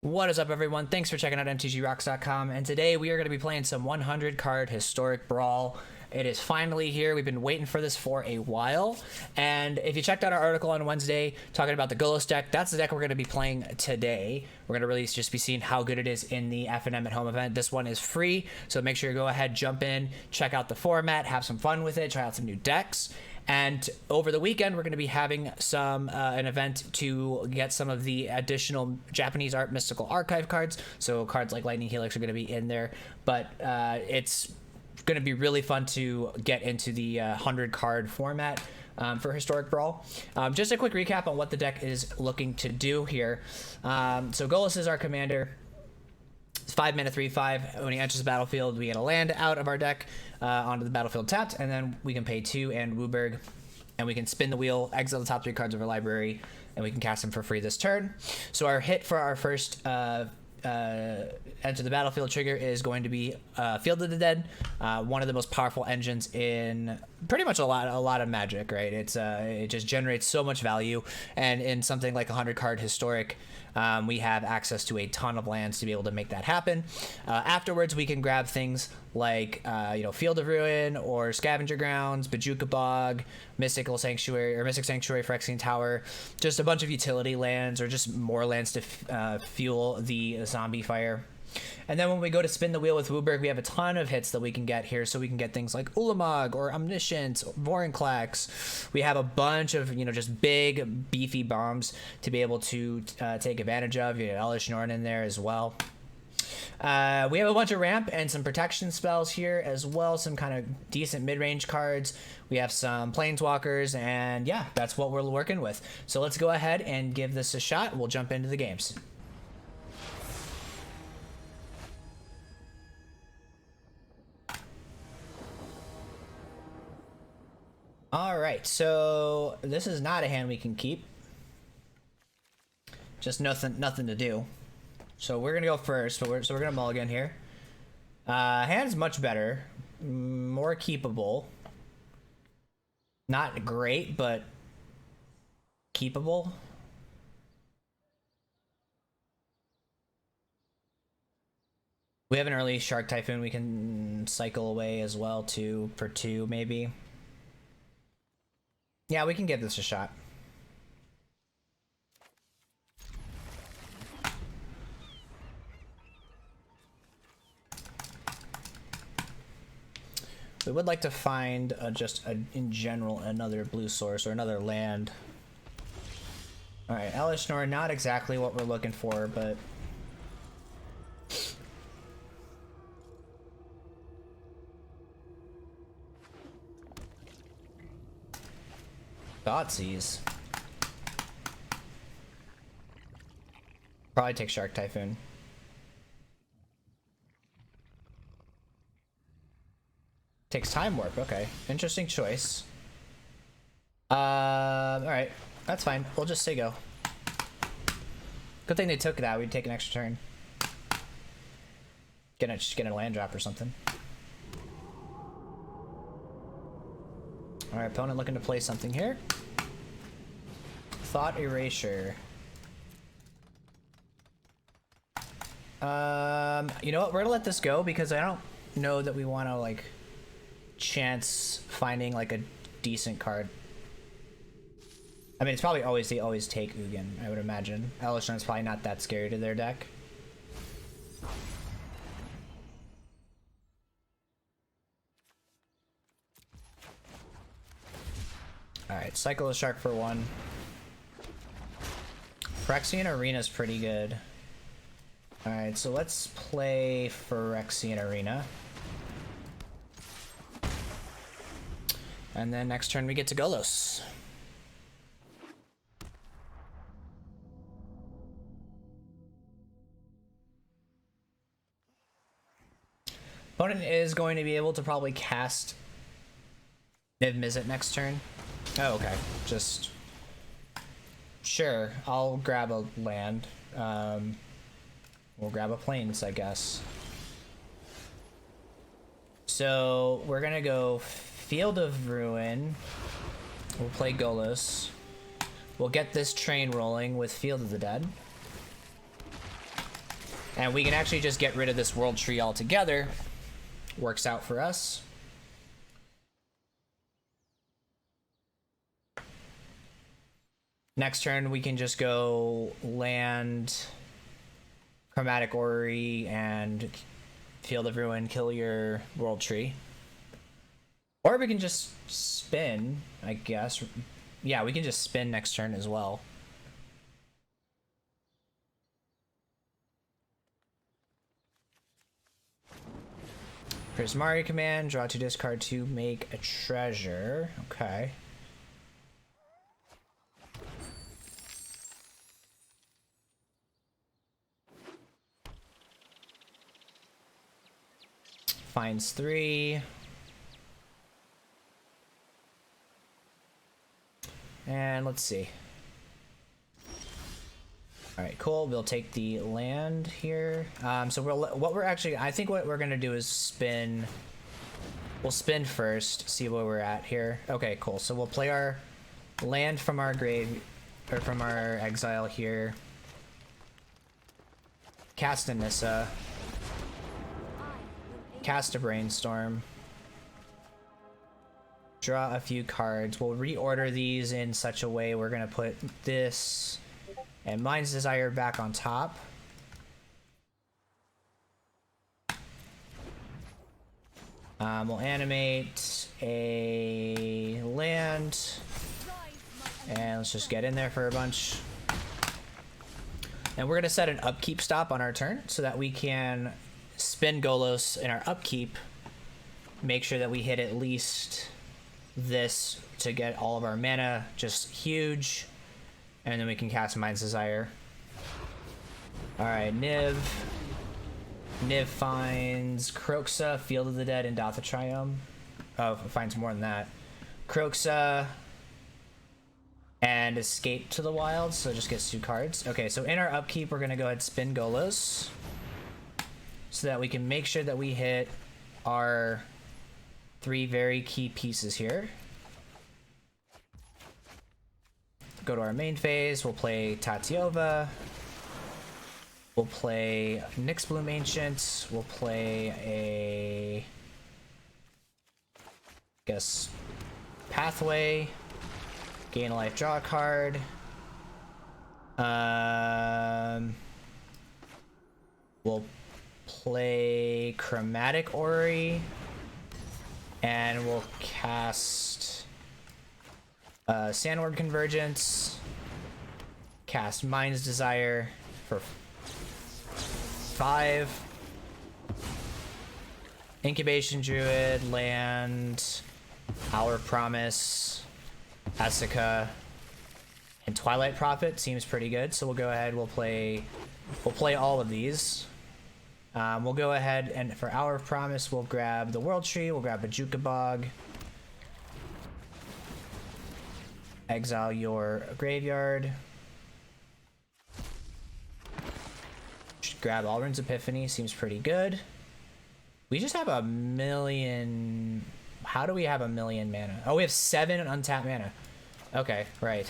What is up, everyone? Thanks for checking out mtgrocks.com, and today we are going to be playing some 100 card historic brawl. It is finally here. We've been waiting for this for a while, and if you checked out our article on Wednesday talking about the Golos deck, that's the deck we're going to be playing today. We're going to really just be seeing how good it is in the FNM at home event. This one is free, so make sure you go ahead, jump in, check out the format, have some fun with it, try out some new decks. And over the weekend, we're going to be having an event to get some of the additional Japanese art mystical archive cards. So cards like Lightning Helix are going to be in there, but it's going to be really fun to get into the 100 card format for Historic Brawl. Just a quick recap on what the deck is looking to do here. So Golos is our commander. It's 5 mana 3/5. When he enters the battlefield, we get a land out of our deck onto the battlefield tapped, and then we can pay 2 and Wooburg, and we can spin the wheel, exile the top 3 cards of our library, and we can cast them for free this turn. So our hit for our first enter the battlefield trigger is going to be Field of the Dead, one of the most powerful engines in pretty much a lot of Magic, right? It just generates so much value, and in something like 100 card historic, we have access to a ton of lands to be able to make that happen. Afterwards, we can grab things like Field of Ruin or Scavenger Grounds, Bajuka Bog, Mystic Sanctuary, Phyrexian Tower, just a bunch of utility lands or just more lands to fuel the zombie fire. And then when we go to spin the wheel with Wooburg, we have a ton of hits that we can get here. So we can get things like Ulamog or Omniscience, Vorinclex. We have a bunch of, just big, beefy bombs to be able to take advantage of. You have Elish Norn in there as well. We have a bunch of ramp and some protection spells here as well. Some kind of decent mid-range cards. We have some planeswalkers, and yeah, that's what we're working with. So let's go ahead and give this a shot. We'll jump into the games. All right, so this is not a hand we can keep. Just nothing to do. So we're gonna go first. So we're gonna mulligan here. Hand's much better, more keepable. Not great, but keepable. We have an early Shark Typhoon we can cycle away as well too, for 2 maybe. Yeah, we can give this a shot. We would like to find in general another blue source or another land. All right, Elish Norn, not exactly what we're looking for, but Thoughtseize. Probably take Shark Typhoon. Takes Time Warp. Okay, interesting choice. All right, that's fine. We'll just say go. Good thing they took that. We'd take an extra turn. Just get a land drop or something. All right, opponent looking to play something here. Thought Erasure. You know what? We're gonna let this go because I don't know that we want to chance finding a decent card. I mean, it's probably they always take Ugin, I would imagine. Elish Norn's probably not that scary to their deck. Alright, cycle the Shark for 1. Phyrexian Arena's pretty good. Alright, so let's play Phyrexian Arena. And then next turn we get to Golos. Opponent is going to be able to probably cast Niv Mizzet next turn. Oh, okay. Just sure. I'll grab a land. We'll grab a plains, I guess. So we're gonna go Field of Ruin. We'll play Golos. We'll get this train rolling with Field of the Dead. And we can actually just get rid of this world tree altogether. Works out for us. Next turn, we can just go land Chromatic Orrery and Field of Ruin, kill your world tree. Or we can just spin, I guess. Yeah, we can just spin next turn as well. Prismari command, draw 2, discard 2, make a treasure. Okay. Finds 3. And let's see. All right, cool. We'll take the land here. So I think what we're gonna do is spin. We'll spin first, see where we're at here. Okay, cool. So we'll play our land from our grave, or from our exile here. Cast a Nissa. Cast a Brainstorm. Draw a few cards. We'll reorder these in such a way we're gonna put this and Mind's Desire back on top. We'll animate a land. And let's just get in there for a bunch. And we're gonna set an upkeep stop on our turn so that we can spin Golos in our upkeep. Make sure that we hit at least this to get all of our mana just huge. And then we can cast Mind's Desire. Alright, Niv. Niv finds Kroxa, Field of the Dead, and Dotha Triumph. Oh, it finds more than that. Kroxa and Escape to the Wild, so it just gets 2 cards. Okay, so in our upkeep, we're going to go ahead and spin Golos so that we can make sure that we hit our 3 very key pieces here. Go to our main phase, we'll play Tatiova, we'll play Nyxbloom Ancient, we'll play a, I guess, Pathway, gain a life, draw a card. We'll play Chromatic Orrery, and we'll cast Sandward Convergence, cast Mind's Desire for 5, Incubation Druid, land, Our Promise, Essica, and Twilight Prophet seems pretty good. So we'll go ahead, we'll play all of these. We'll go ahead and for Hour of Promise, we'll grab the World Tree, we'll grab a Jukabog, exile your graveyard, just grab Alrund's Epiphany, seems pretty good. We just have 1,000,000. How do we have 1,000,000 mana? Oh, we have 7 untapped mana. Okay, right.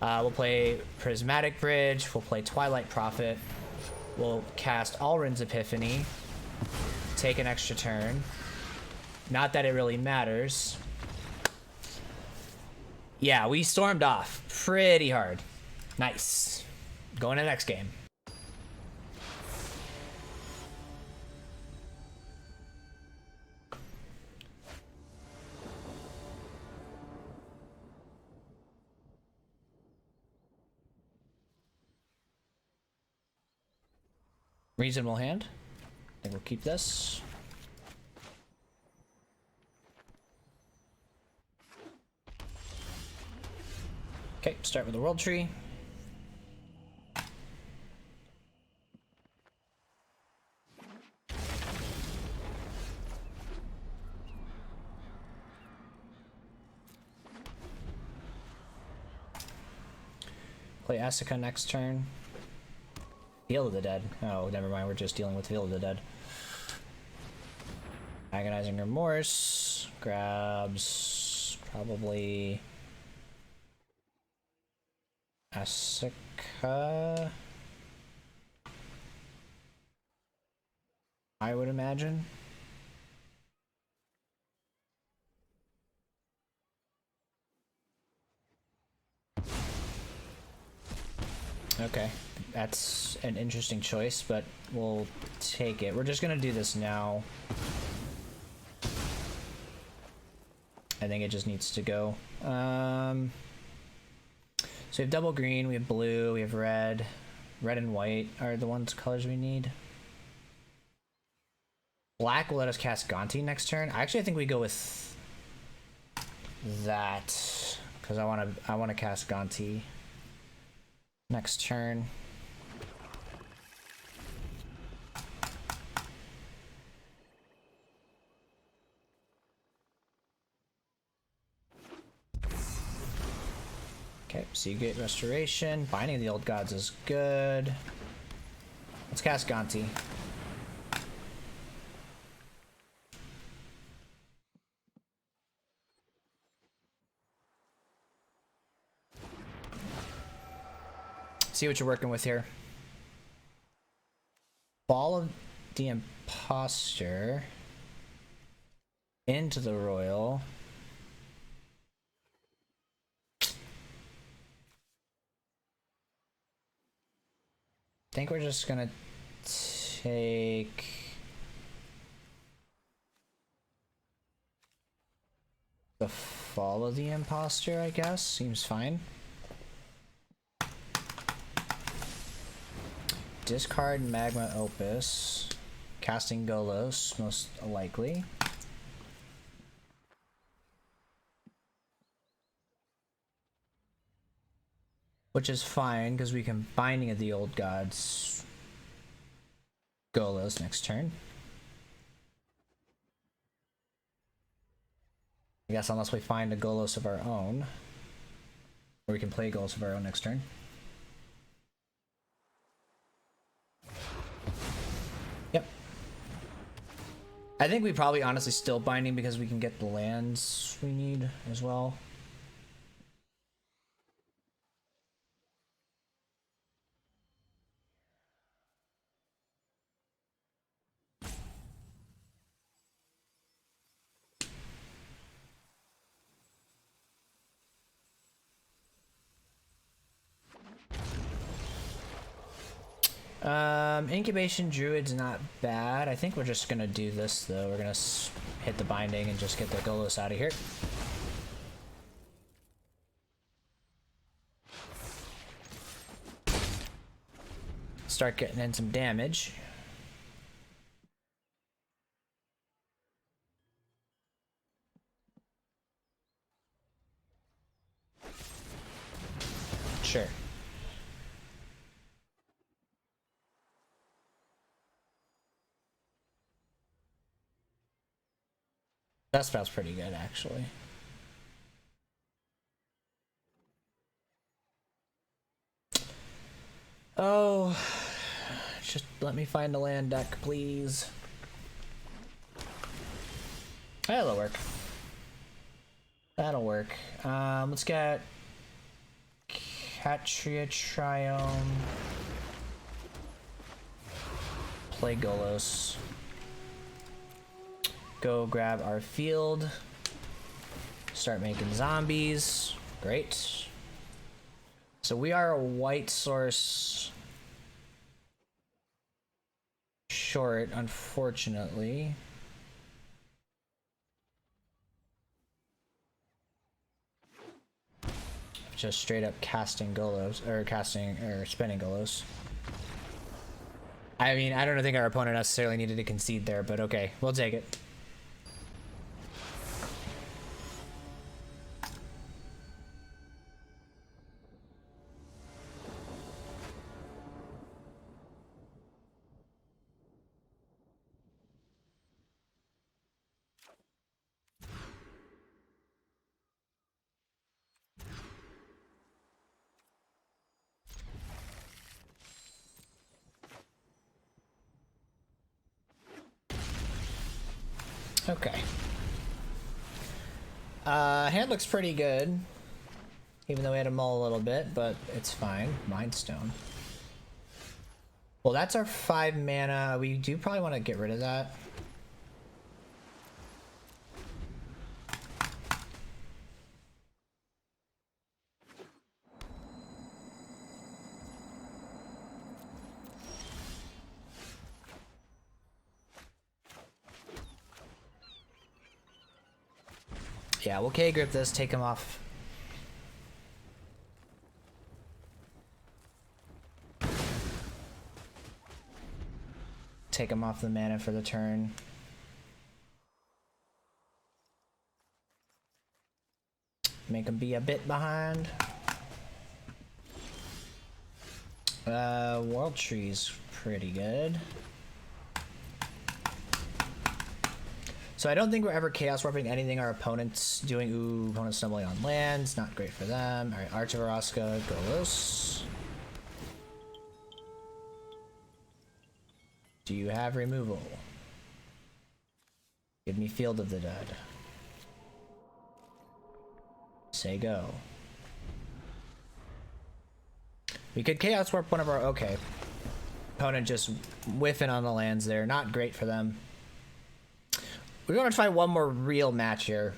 We'll play Prismatic Bridge, we'll play Twilight Prophet, we'll cast Alrund's Epiphany, take an extra turn. Not that it really matters. Yeah, we stormed off pretty hard. Nice. Going to the next game. Reasonable hand. I think we'll keep this. Okay, start with the World Tree. Play Essica next turn. Field of the Dead. Oh, never mind. We're just dealing with Field of the Dead. Agonizing Remorse. Grabs probably Essica. I would imagine. Okay, that's an interesting choice, but we'll take it. We're just gonna do this now. I think it just needs to go. So we have double green, we have blue, we have red. Red and white are the colors we need. Black will let us cast Gonti next turn. I think we go with that because I wanna cast Gonti next turn. Okay, Seagate Restoration. Binding of the Old Gods is good. Let's cast Gonti. See what you're working with here. Ball of the Imposter into the Royal. I think we're just gonna take the Fall of the Imposter, I guess. Seems fine. Discard Magma Opus. Casting Golos, most likely. Which is fine, because we can Binding of the Old Gods Golos next turn. I guess unless we find a Golos of our own. Or we can play Golos of our own next turn. Yep. I think we probably honestly still Binding because we can get the lands we need as well. Incubation Druid's not bad. I think we're just gonna do this though. We're gonna hit the Binding and just get the Golos out of here. Start getting in some damage. Sure. That spell's pretty good, actually. Oh, just let me find a land deck, please. That'll work. That'll work. Let's get Catria Triome. Play Golos. Go grab our field. Start making zombies. Great. So we are a white source short, unfortunately. Just straight up casting Golos, or spinning Golos. I mean, I don't think our opponent necessarily needed to concede there, but okay, we'll take it. Okay. Hand looks pretty good. Even though we had to mull a little bit, but it's fine. Mind Stone. Well, that's our 5 mana. We do probably want to get rid of that. Yeah, we'll K-grip this, take him off. Take him off the mana for the turn. Make him be a bit behind. World Tree's pretty good. So I don't think we're ever Chaos Warping anything our opponent's doing. Ooh, opponent's stumbling on lands. Not great for them. Alright, Arch of Araska, Golos. Do you have removal? Give me Field of the Dead. Say go. We could Chaos Warp one of our... Okay. Opponent just whiffing on the lands there. Not great for them. We're going to try one more real match here.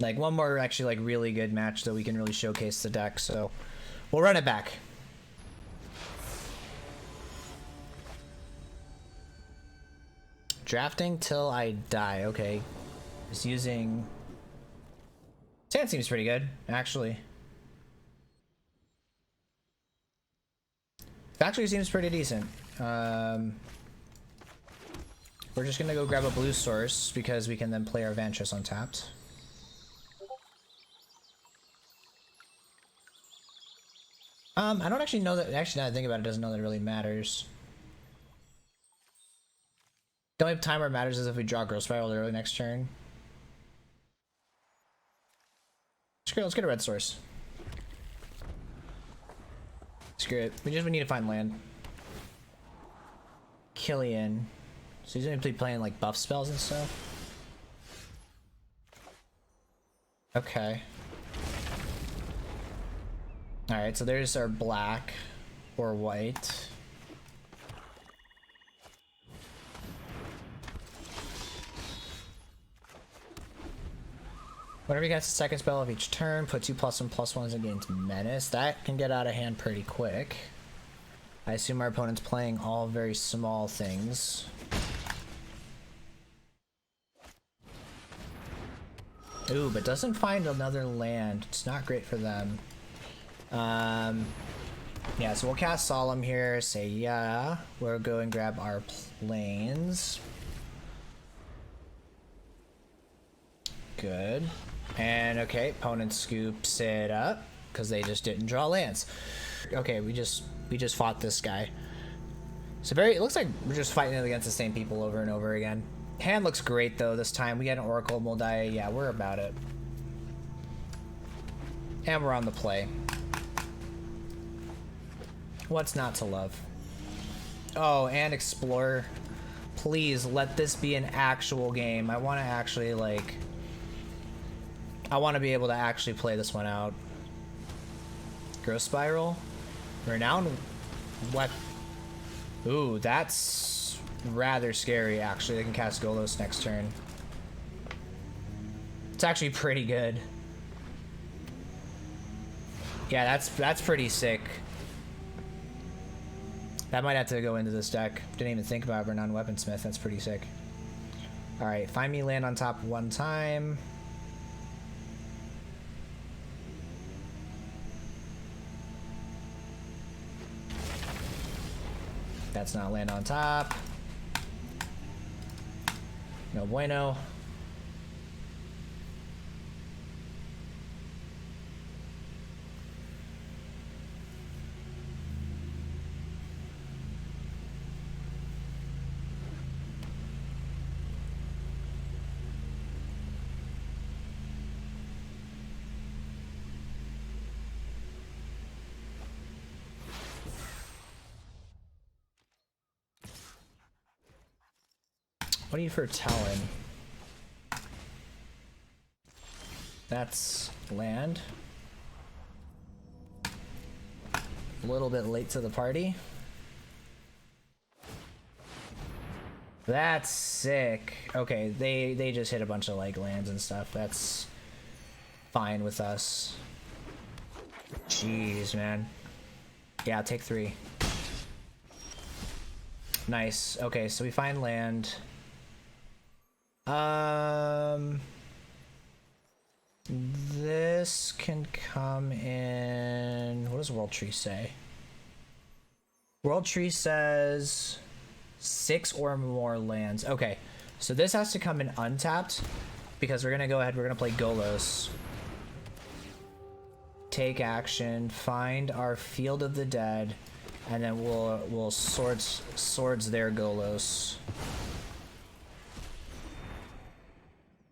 Like, one more actually, like, really good match that we can really showcase the deck, so... We'll run it back. Drafting till I die. Okay. Just using... Sand seems pretty good, actually. Actually seems pretty decent. We're just gonna go grab a blue source because we can then play our Vantress untapped. I don't actually know that. Actually, now that I think about it, it doesn't know that it really matters. The only time where it matters is if we draw Growth Spiral early next turn. Let's get a red source. Screw it. We need to find land. Killian. So he's gonna be playing like buff spells and stuff. Okay. Alright, so there's our black or white. Whenever you get a second spell of each turn, put 2 +1/+1s against Menace. That can get out of hand pretty quick. I assume our opponent's playing all very small things. Ooh, but doesn't find another land. It's not great for them. Yeah, so we'll cast Solemn here, say yeah. We'll go and grab our planes. Good. And okay, opponent scoops it up because they just didn't draw lands. Okay, we just fought this guy. So it looks like we're just fighting against the same people over and over again. Hand looks great though this time. We get an Oracle, Moldai. Yeah, we're about it. And we're on the play. What's not to love? Oh, and Explore. Please let this be an actual game. I want to actually like... I want to be able to actually play this one out. Growth Spiral. Renowned... What? Ooh, that's rather scary, actually. They can cast Golos next turn. It's actually pretty good. Yeah, that's pretty sick. That might have to go into this deck. Didn't even think about Renowned Weaponsmith. That's pretty sick. Alright, find me land on top one time. That's not land on top. No bueno. What do you for Talon? That's land. A little bit late to the party. That's sick. Okay, they just hit a bunch of like lands and stuff. That's fine with us. Jeez, man. Yeah, take 3. Nice. Okay, so we find land. This can come in. What does World Tree say? World Tree says 6 or more lands. Okay, so this has to come in untapped because we're gonna go ahead. We're gonna play Golos. Take action. Find our Field of the Dead, and then we'll swords their Golos.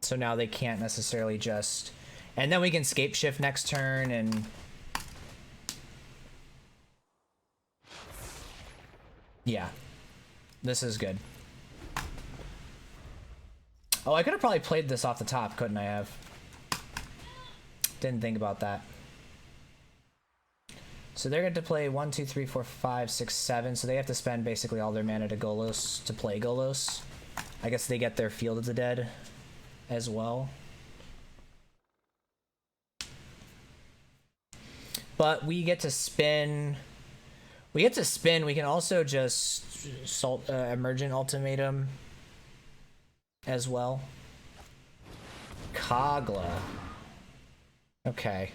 So now they can't necessarily just, and then we can scape shift next turn and. Yeah, this is good. Oh, I could have probably played this off the top, couldn't I have? Didn't think about that. So they're going to play 1, 2, 3, 4, 5, 6, 7. So they have to spend basically all their mana to Golos to play Golos. I guess they get their Field of the Dead as well. But we get to spin. We get to spin. We can also just Emergent Ultimatum as well. Kogla. Okay.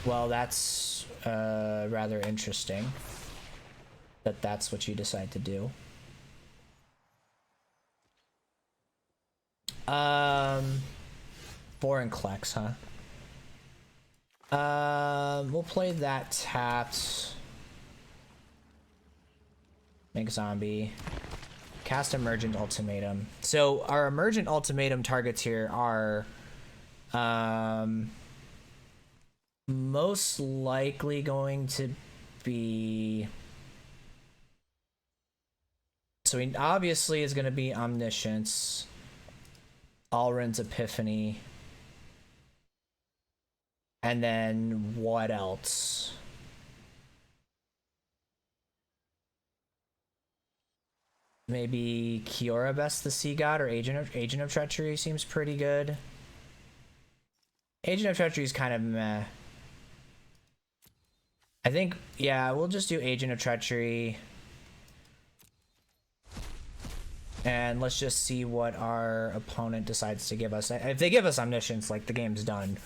Well, that's rather interesting that that's what you decide to do. Foreign Klex, huh? We'll play that tapped. Make zombie. Cast Emergent Ultimatum. So our Emergent Ultimatum targets here are most likely going to be, so he obviously is going to be Omniscience, Alrund's Epiphany, and then what else? Maybe Kiora Best the Sea God or Agent of Treachery seems pretty good. Agent of Treachery is kind of meh. I think, yeah, we'll just do Agent of Treachery. And let's just see what our opponent decides to give us. If they give us Omniscience, like, the game's done.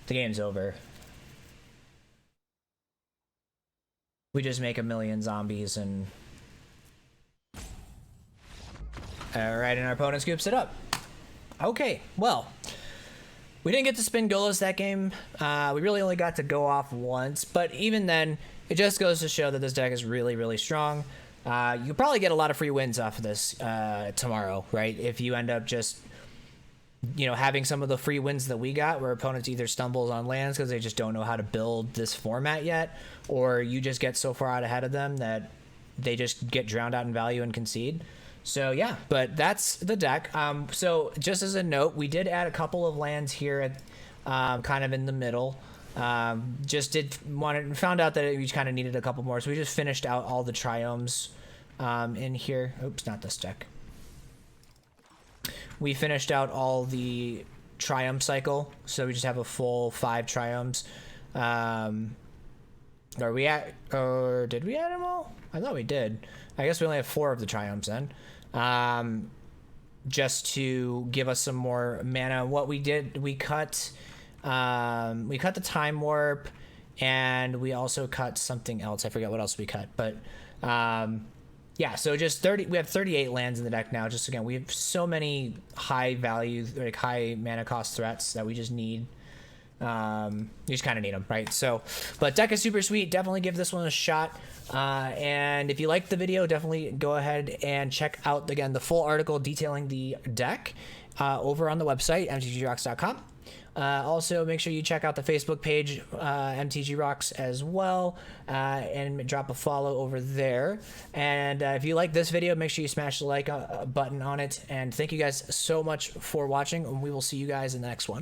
The game's over. We just make a million zombies and... Alright, and our opponent scoops it up. Okay, well... We didn't get to spin Golos that game. We really only got to go off once, but even then, it just goes to show that this deck is really, really strong. You'll probably get a lot of free wins off of this tomorrow, right? If you end up just, you know, having some of the free wins that we got, where opponents either stumbles on lands because they just don't know how to build this format yet, or you just get so far out ahead of them that they just get drowned out in value and concede. So yeah, but that's the deck. So just as a note, we did add a couple of lands here at kind of in the middle. Found out that we kind of needed a couple more, so we just finished out all the triomes in here. Oops, not this deck. We finished out all the triumph cycle, so we just have a full 5 triomes. Or did we add them all? I thought we did. I guess we only have 4 of the triumphs then. Just to give us some more mana. What we did, we cut the time warp, and we also cut something else. I forget what else we cut, but yeah. So just 30. We have 38 lands in the deck now. Just again, we have so many high value, like high mana cost threats that we just need. You just kind of need them, right? So, but deck is super sweet. Definitely give this one a shot. And if you liked the video, definitely go ahead and check out, again, the full article detailing the deck over on the website, mtgrocks.com. Also, make sure you check out the Facebook page, MTG Rocks, as well, and drop a follow over there. And if you like this video, make sure you smash the like button on it. And thank you guys so much for watching, and we will see you guys in the next one.